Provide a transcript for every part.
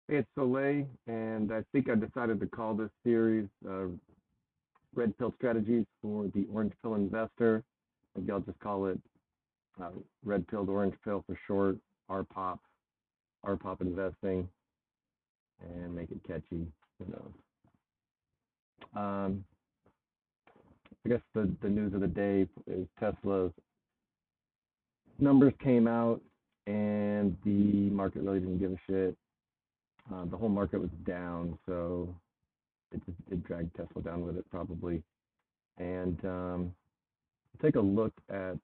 Hey, it's Soleil, and I think I decided to call this series Red Pill Strategies for the Orange Pill Investor. Maybe I'll just call it uh, Red Pill to Orange Pill for short, RPOP, RPOP investing, and make it catchy. Who knows? Um, I guess the news of the day is Tesla's numbers came out, and the market really didn't give a shit. The whole market was down, so it dragged Tesla down with it probably. And take a look at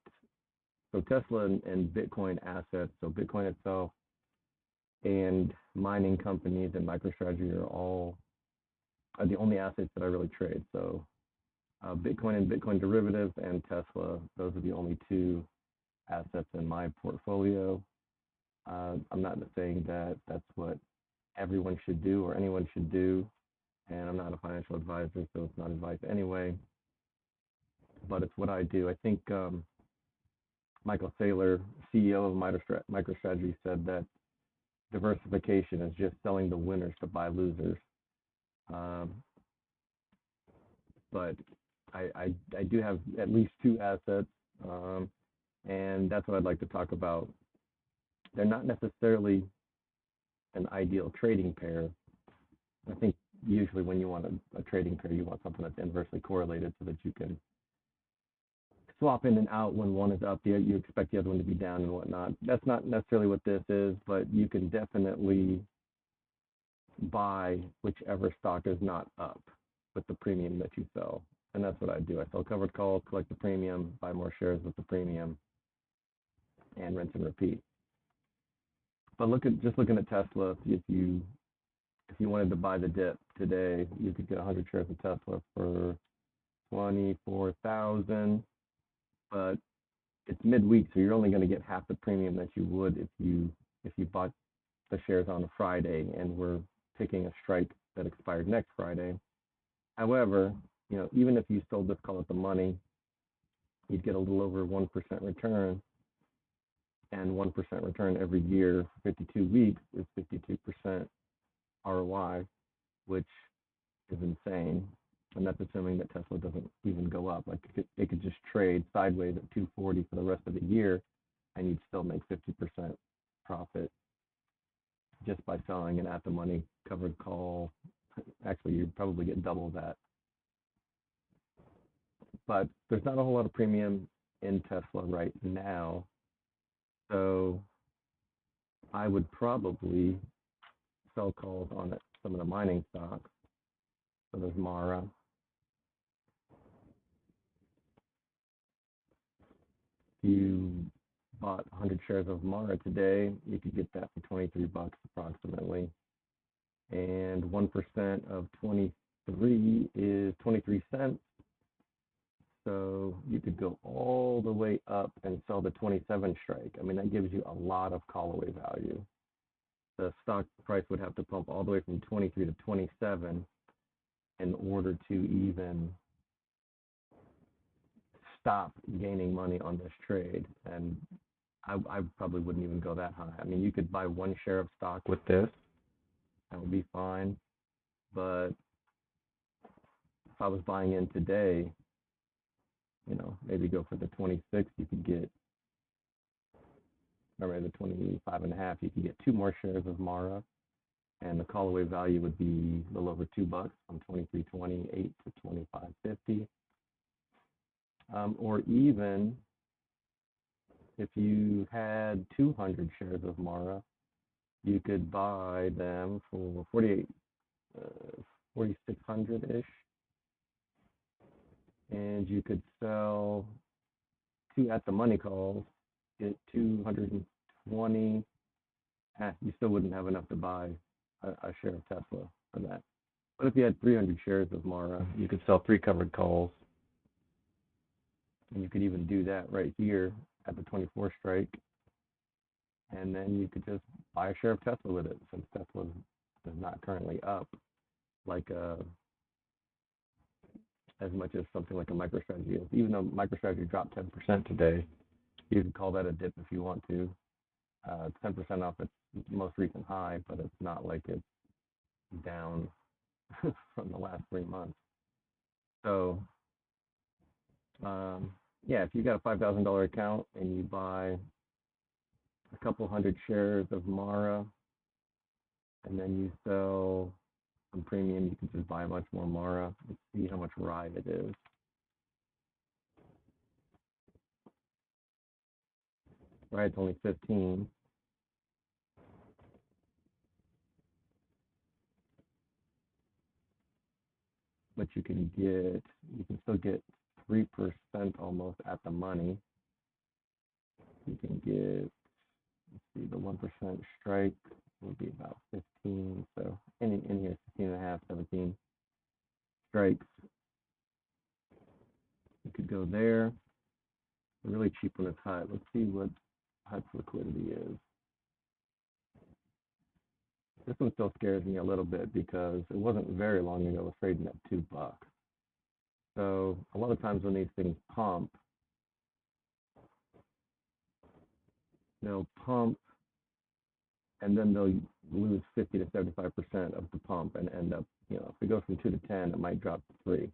Tesla and Bitcoin assets. So Bitcoin itself and mining companies and MicroStrategy are the only assets that I really trade. So Bitcoin and Bitcoin derivatives and Tesla, those are the only two assets in my portfolio. I'm not saying that that's what everyone should do or anyone should do, and I'm not a financial advisor, so it's not advice anyway. But it's what I do. I think Michael Saylor, CEO of MicroStrategy, said that diversification is just selling the winners to buy losers. But I do have at least two assets, and that's what I'd like to talk about. They're not necessarily an ideal trading pair. I think usually when you want a trading pair, you want something that's inversely correlated so that you can swap in and out when one is up. You expect the other one to be down and whatnot. That's not necessarily what this is, but you can definitely buy whichever stock is not up with the premium that you sell. And that's what I do. I sell covered calls, collect the premium, buy more shares with the premium, and rinse and repeat. But just looking at Tesla, if you wanted to buy the dip today, you could get 100 shares of Tesla for 24,000. But it's midweek, so you're only going to get half the premium that you would if you bought the shares on a Friday and we're picking a strike that expired next Friday. However, even if you sold this call at the money, you'd get a little over 1% return, and 1% return every year for 52 weeks is 52% ROI, which is insane. And that's assuming that Tesla doesn't even go up. Like it could just trade sideways at 240 for the rest of the year, and you'd still make 50% profit just by selling an at-the-money covered call. Actually, you'd probably get double that. But there's not a whole lot of premium in Tesla right now, so I would probably sell calls on some of the mining stocks. So there's Mara. If you bought 100 shares of Mara today, you could get that for 23 bucks approximately. And 1% of 23 is 23 cents. So you could go all the way up and sell the 27 strike. I mean, that gives you a lot of call-away value. The stock price would have to pump all the way from 23 to 27 in order to even stop gaining money on this trade. And I probably wouldn't even go that high. I mean, you could buy one share of stock with this. That would be fine. But if I was buying in today, maybe go for the 26, you could get, or the 25 and a half, you could get two more shares of Mara, and the call-away value would be a little over $2 from 23.28 to 25.50. Or even if you had 200 shares of Mara, you could buy them for 4,600-ish, and you could sell two at-the-money calls, get 220. You still wouldn't have enough to buy a share of Tesla for that. But if you had 300 shares of Mara, you could sell 3 covered calls. And you could even do that right here at the 24 strike. And then you could just buy a share of Tesla with it, since Tesla is not currently up like as much as something like a MicroStrategy is. Even though MicroStrategy dropped 10% today, you could call that a dip if you want to. 10% off its most recent high, but it's not like it's down from the last 3 months. So yeah, if you got a $5,000 account and you buy a couple hundred shares of Mara, and then you sell some premium, you can just buy much more Mara. Let's see how much ride it is. Right, it's only 15. But you can still get 3% almost at the money. You can get, let's see, the 1% strike would be about 15. So in here, 16 and a half, 17 strikes. You could go there. A really cheap one is HUT. Let's see what HUT's liquidity is. This one still scares me a little bit because it wasn't very long ago it was trading at $2. So a lot of times when these things pump, they'll pump and then they'll lose 50 to 75% of the pump and end up, if it goes from 2 to 10, it might drop to 3.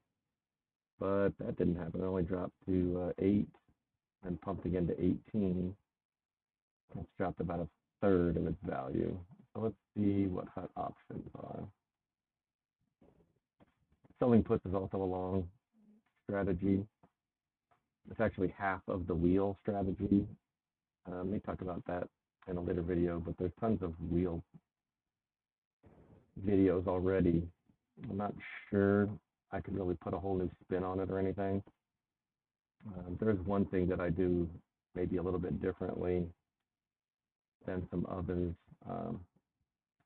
But that didn't happen. It only dropped to 8 and pumped again to 18. It's dropped about a third of its value. So let's see what HUT options are. Selling puts is also a long strategy. It's actually half of the wheel strategy. May talk about that in a later video, but there's tons of wheel videos already. I'm not sure I could really put a whole new spin on it or anything. There's one thing that I do maybe a little bit differently than some others.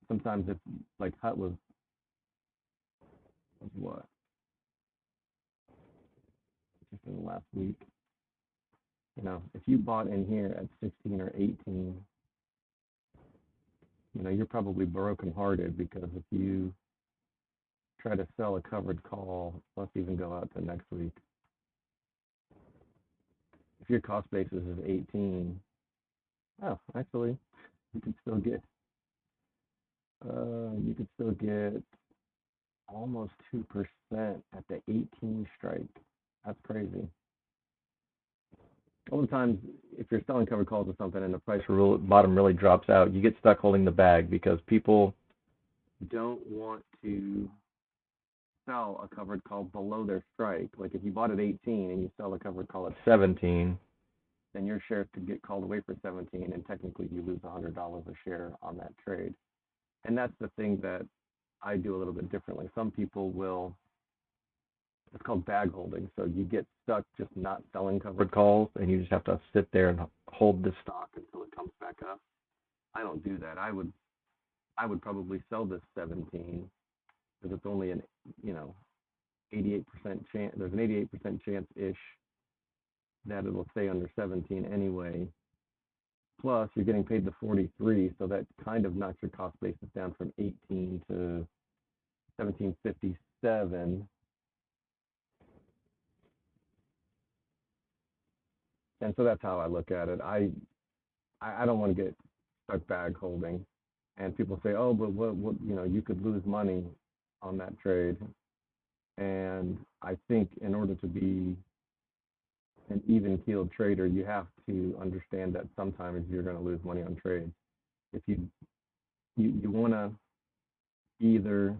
Sometimes if, like HUT was what? Just in the last week. If you bought in here at 16 or 18, you're probably brokenhearted because if you try to sell a covered call, let's even go out to next week. If your cost basis is 18, actually, you could still get almost 2% at the 18 strike. That's crazy. All the times, if you're selling covered calls or something and the price bottom really drops out, you get stuck holding the bag because people don't want to sell a covered call below their strike. Like if you bought at 18 and you sell a covered call at 17, then your shares could get called away for 17, and technically you lose $100 a share on that trade. And that's the thing that I do a little bit differently. Some people will, it's called bag holding. So you get stuck just not selling covered calls, and you just have to sit there and hold the stock until it comes back up. I don't do that. I would probably sell this 17 because it's only an 88% chance. There's an 88% chance-ish that it'll stay under 17 anyway. Plus, you're getting paid the 43, so that kind of knocks your cost basis down from 18 to 1757. And so that's how I look at it. I don't want to get stuck bag holding. And people say, oh, but what you could lose money on that trade. And I think in order to be an even-keeled trader, you have to understand that sometimes you're going to lose money on trades. If you want to either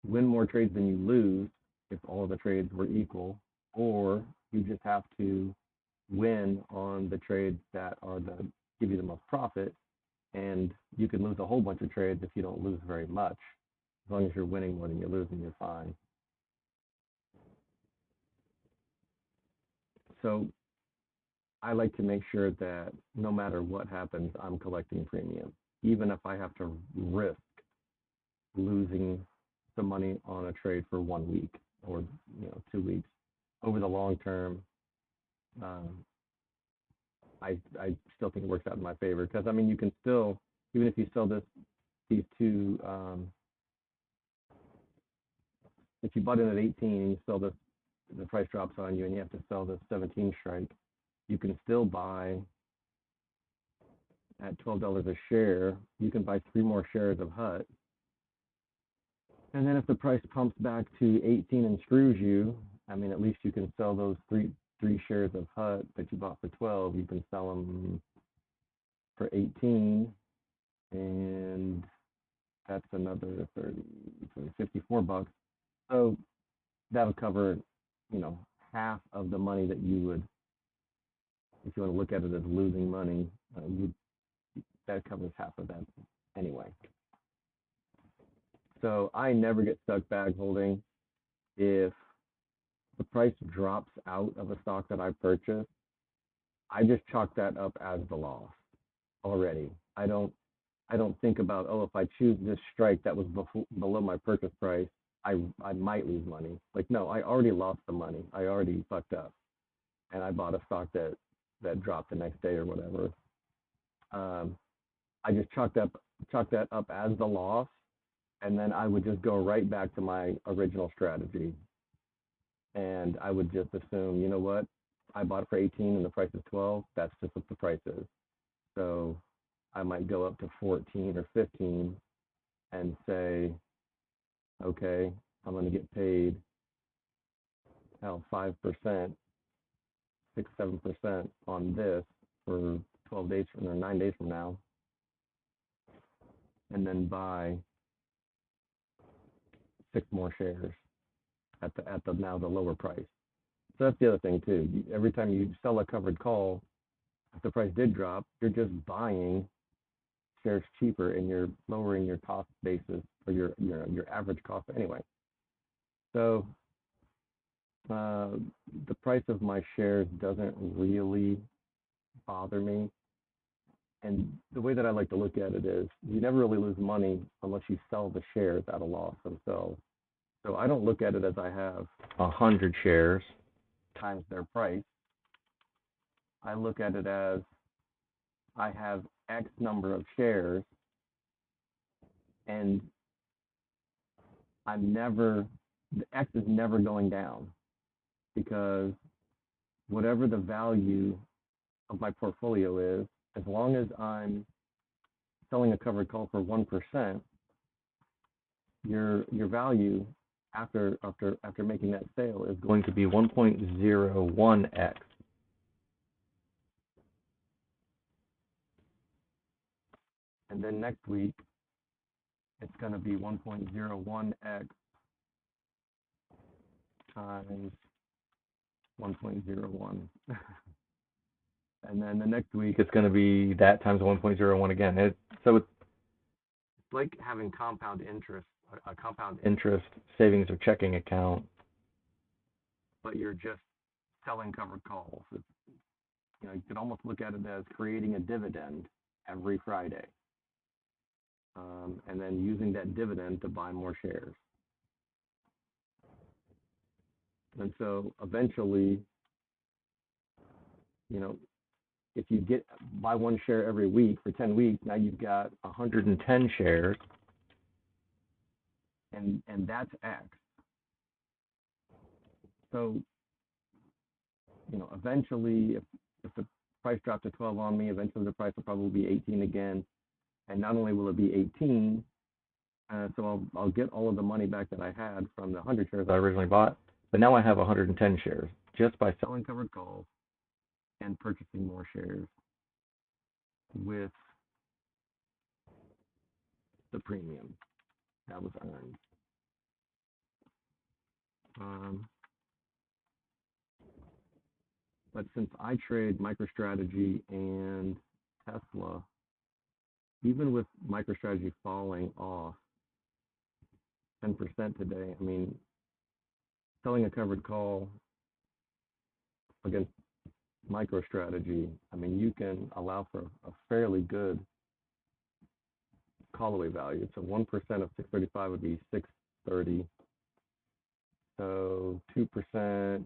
win more trades than you lose if all of the trades were equal, or you just have to win on the trades that give you the most profit, and you can lose a whole bunch of trades if you don't lose very much. As long as you're winning more than you're losing, you're fine. So I like to make sure that no matter what happens, I'm collecting premium, even if I have to risk losing some money on a trade for 1 week or 2 weeks. Over the long term, I still think it works out in my favor because you can still, even if you sell these two, if you bought in at 18 and you sell this, the price drops on you and you have to sell this 17 strike, you can still buy at $12 a share, you can buy 3 more shares of HUT. And then if the price pumps back to 18 and screws you, I mean, at least you can sell those three shares of HUT that you bought for 12. You can sell them for 18, and that's another 30, 54 bucks. So that'll cover, half of the money that you would, if you want to look at it as losing money, that covers half of that anyway. So I never get stuck bag holding. If the price drops out of a stock that I purchased, I just chalk that up as the loss already. I don't think about, if I choose this strike that was below my purchase price, I might lose money. Like, no, I already lost the money. I already fucked up, and I bought a stock that dropped the next day or whatever. I just chalk that up as the loss, and then I would just go right back to my original strategy. And I would just assume, you know what, I bought it for 18 and the price is 12. That's just what the price is. So I might go up to 14 or 15 and say, okay, I'm going to get paid 5%, 6, 7% on this for 12 days or 9 days from now, and then buy 6 more shares at the now the lower price. So that's the other thing too. Every time you sell a covered call, if the price did drop, you're just buying shares cheaper, and you're lowering your cost basis, or your average cost anyway. So the price of my shares doesn't really bother me. And the way that I like to look at it is, you never really lose money unless you sell the shares at a loss themselves. So I don't look at it as I have 100 shares times their price. I look at it as I have X number of shares, and the X is never going down, because whatever the value of my portfolio is, as long as I'm selling a covered call for 1%, your value after making that sale is going to be 1.01x. And then next week, it's going to be 1.01x times 1.01. And then the next week, it's going to be that times 1.01 again. So it's like having compound interest, a compound interest savings or checking account, but you're just selling covered calls. You could almost look at it as creating a dividend every Friday, and then using that dividend to buy more shares. And so eventually, if you buy 1 share every week for 10 weeks, now you've got 110 shares, and that's X. So, eventually, if the price dropped to 12 on me, eventually the price will probably be 18 again. And not only will it be 18, so I'll get all of the money back that I had from the 100 shares I originally bought, but now I have 110 shares just by selling covered calls and purchasing more shares with the premium that was earned. But since I trade MicroStrategy and Tesla, even with MicroStrategy falling off 10% today, I mean, selling a covered call against MicroStrategy, I mean, you can allow for a fairly good call away value. So 1% of 635 would be 630. So 2%,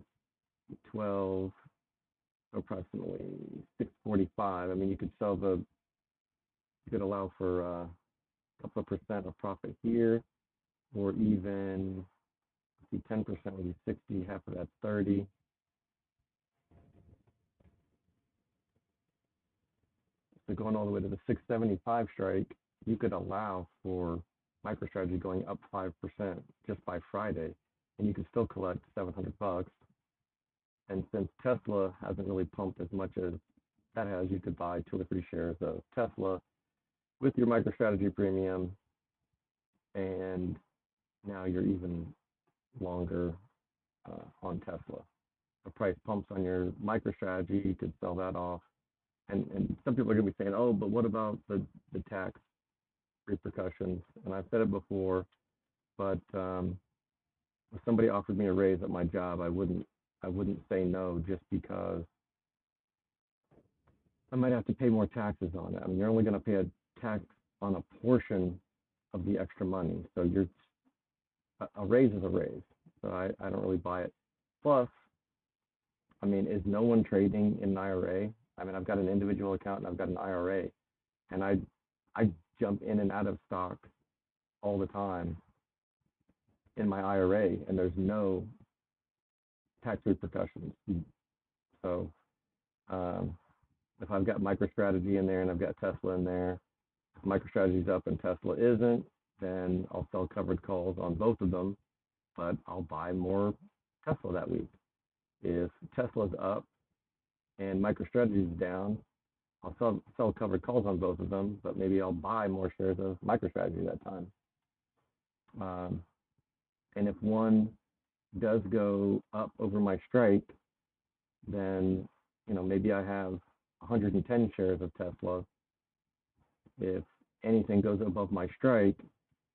12, approximately 645. I mean, you could allow for a couple of percent of profit here, or even 10% would be 60, half of that's 30. to going all the way to the 675 strike, you could allow for MicroStrategy going up 5% just by Friday, and you could still collect $700. And since Tesla hasn't really pumped as much as that has, you could buy 2 or 3 shares of Tesla with your MicroStrategy premium, and now you're even longer on Tesla. The price pumps on your MicroStrategy, you could sell that off. And some people are going to be saying, oh, but what about the tax repercussions? And I've said it before, but if somebody offered me a raise at my job, I wouldn't say no just because I might have to pay more taxes on it. I mean, you're only going to pay a tax on a portion of the extra money. So a raise is a raise. So I don't really buy it. Plus, I mean, is no one trading in an IRA? I mean, I've got an individual account and I've got an IRA, and I jump in and out of stock all the time in my IRA, and there's no tax repercussions. So if I've got MicroStrategy in there and I've got Tesla in there, if MicroStrategy's up and Tesla isn't, then I'll sell covered calls on both of them, but I'll buy more Tesla that week. If Tesla's up and MicroStrategy's down, I'll sell covered calls on both of them, but maybe I'll buy more shares of MicroStrategy that time. And if one does go up over my strike, then maybe I have 110 shares of Tesla. If anything goes above my strike,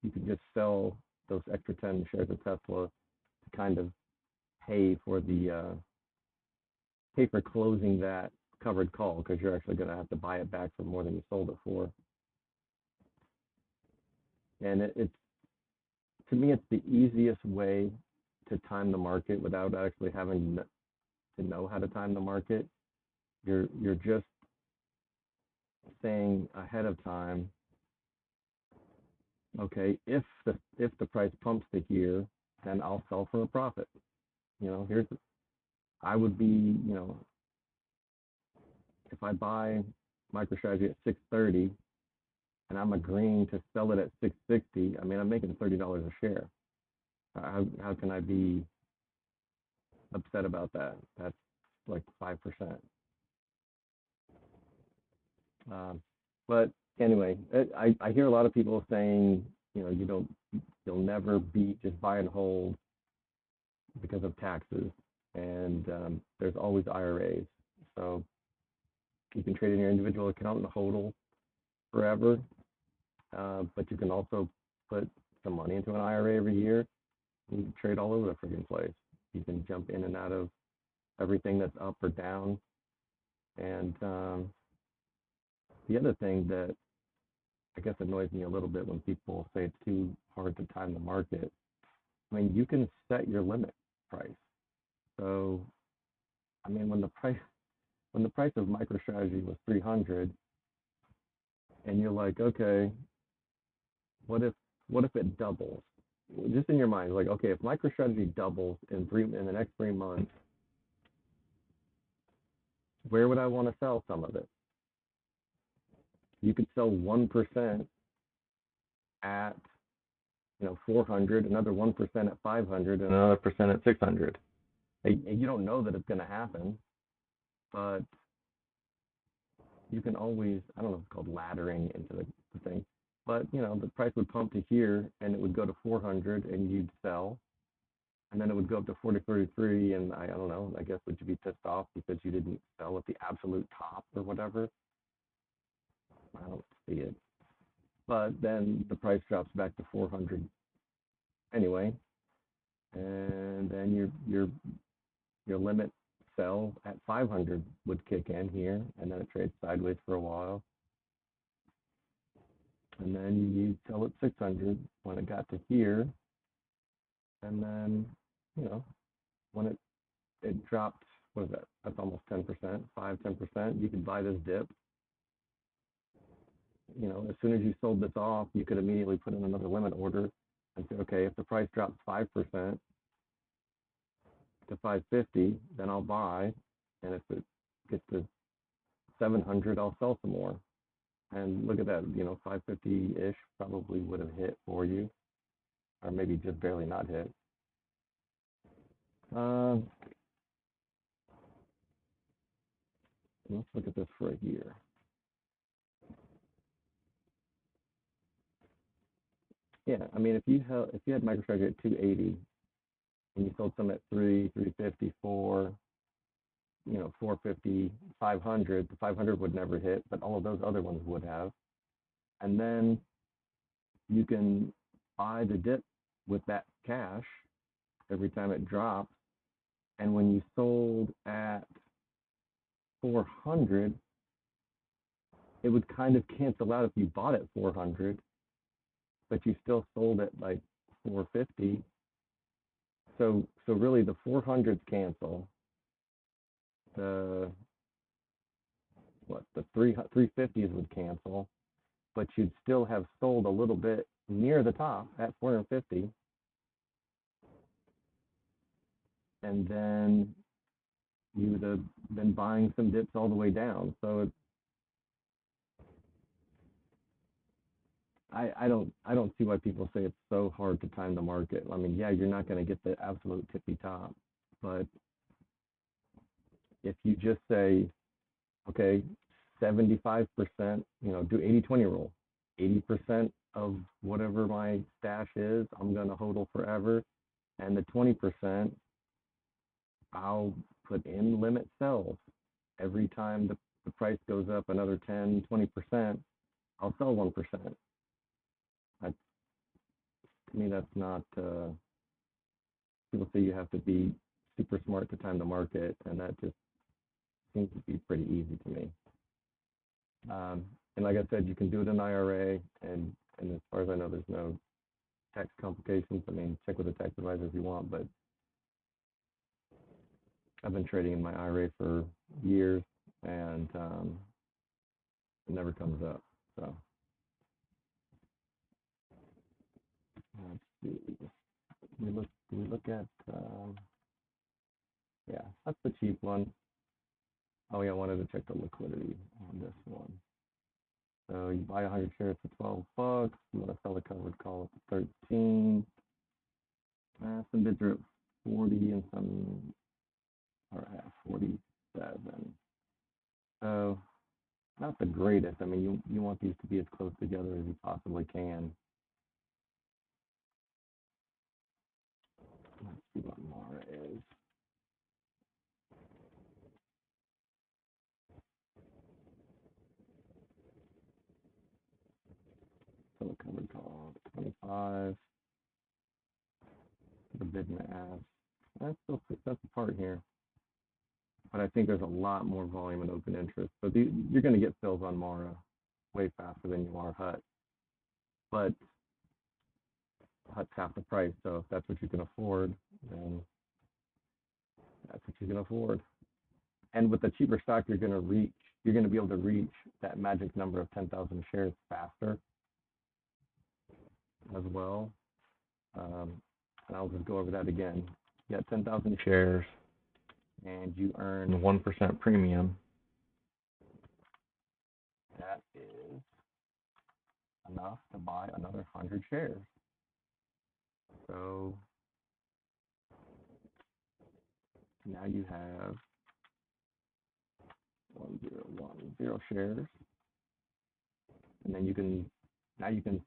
you can just sell those extra 10 shares of Tesla to kind of pay for closing that covered call, because you're actually going to have to buy it back for more than you sold it for. And it's to me, it's the easiest way to time the market without actually having to know how to time the market. You're just saying ahead of time, okay, if the price pumps to here, then I'll sell for a profit. I would be, if I buy MicroStrategy at 630 and I'm agreeing to sell it at 660, I mean, I'm making $30 a share. How can I be upset about that? That's like 5%. But anyway, I hear a lot of people saying, you'll never beat just buy and hold because of taxes, and there's always IRAs. So you can trade in your individual account and HODL forever, but you can also put some money into an IRA every year. You can trade all over the friggin' place. You can jump in and out of everything that's up or down. And the other thing that I guess annoys me a little bit when people say it's too hard to time the market, I mean, you can set your limit price. So, I mean, when the price of MicroStrategy was 300, and you're like, okay, what if it doubles? Just in your mind, like, okay, if MicroStrategy doubles in the next 3 months, where would I want to sell some of it? You could sell 1% at 400, another 1% at 500, and another percent at 600. And you don't know that it's going to happen, but you can always, I don't know if it's called laddering into the thing, but the price would pump to here and it would go to 400 and you'd sell, and then it would go up to 40.33, and I don't know, I guess would you be pissed off because you didn't sell at the absolute top or whatever? I don't see it. But then the price drops back to 400 anyway, and then your limit sell at 500 would kick in here, and then it trades sideways for a while, and then you sell at 600 when it got to here, and then when it dropped, what is that? That's almost 10%, 10%. You could buy this dip. As soon as you sold this off, you could immediately put in another limit order and say, okay, if the price drops 5% to 550, then I'll buy, and if it gets to 700, I'll sell some more. And look at that, 550-ish probably would have hit for you, or maybe just barely not hit. Let's look at this for a year. Yeah, I mean, if you had MicroStrategy at 280 and you sold some at 350, 4, 450, 500, the 500 would never hit, but all of those other ones would have. And then you can buy the dip with that cash every time it drops. And when you sold at 400, it would kind of cancel out if you bought at 400, but you still sold at like 450. So really the 400s cancel. The 350s would cancel, but you'd still have sold a little bit near the top at 450. And then you would have been buying some dips all the way down. So I don't see why people say it's so hard to time the market. I mean, yeah, you're not going to get the absolute tippy top, but if you just say, okay, 75%, do 80-20 rule. 80% of whatever my stash is, I'm going to hodl forever. And the 20%, I'll put in limit sells. Every time the price goes up another 10, 20%, I'll sell 1%. To me, that's not, people say you have to be super smart to time the market, and that just seems to be pretty easy to me. And like I said, you can do it in IRA, and as far as I know, there's no tax complications. I mean, check with a tax advisor if you want, but I've been trading in my IRA for years, and it never comes up. So let's see. We look at yeah, that's the cheap one. Oh yeah, I wanted to check the liquidity on this one. So you buy 100 shares for $12. You want to sell the covered call at 13. Some bids are at 40 and some are at 47. So not the greatest. I mean, you want these to be as close together as you possibly can. Let's see what Mara is. So the covered call 25. The bid and ask. That's still that's the part here. But I think there's a lot more volume and open interest. So you're going to get fills on Mara way faster than you are Hut. But Hut's half the price, so if that's what you can afford, then that's what you can afford. And with the cheaper stock, you're going to be able to reach that magic number of 10,000 shares faster as well. And I'll just go over that again. You got 10,000 shares, and you earn 1% premium. That is enough to buy another 100 shares. So now you have 1010 shares, and then you can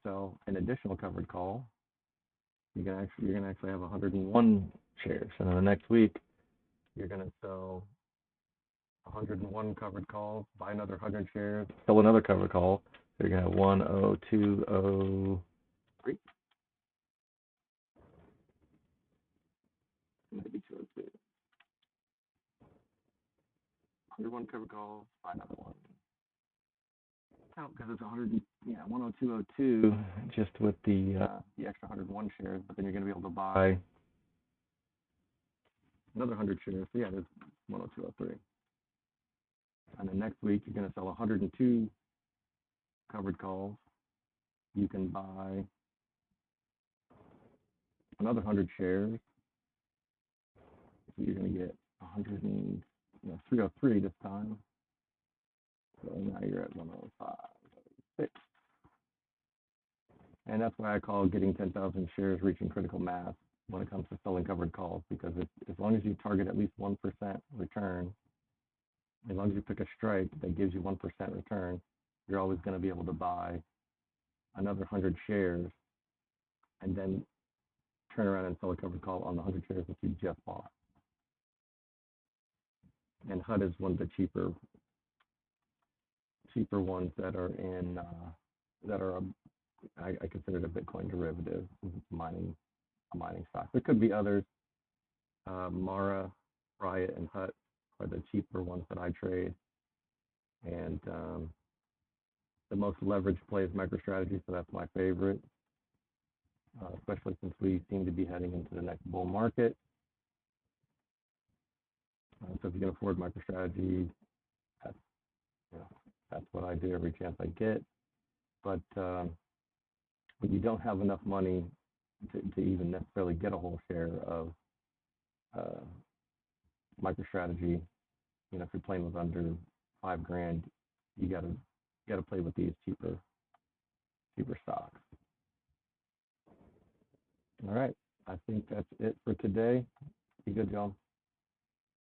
sell an additional covered call. You're gonna actually have 101 shares, and then the next week you're gonna sell 101 covered calls, buy another 100 shares, sell another covered call. So you're gonna have 10203. Maybe 202. 101 covered calls, buy another one. Because it's 10202 just with the extra 101 shares, but then you're going to be able to buy another 100 shares. So yeah, there's 10203. And then next week you're going to sell 102 covered calls. You can buy another 100 shares. So you're going to get 303 this time. So now you're at 105. fixed. And that's why I call getting 10,000 shares reaching critical mass when it comes to selling covered calls, because as long as you target at least 1% return, as long as you pick a strike that gives you 1% return, you're always going to be able to buy another 100 shares and then turn around and sell a covered call on the 100 shares that you just bought. And HUD is one of the cheaper ones that are in I consider it a Bitcoin derivative. It's a mining stock. There could be others. Mara, Riot, and HUT are the cheaper ones that I trade. And the most leveraged play is MicroStrategy, so that's my favorite, especially since we seem to be heading into the next bull market. So if you can afford MicroStrategy, that's what I do every chance I get. But when you don't have enough money to even necessarily get a whole share of MicroStrategy, if you're playing with under $5,000, you gotta play with these cheaper stocks. All right, I think that's it for today. Be good, y'all.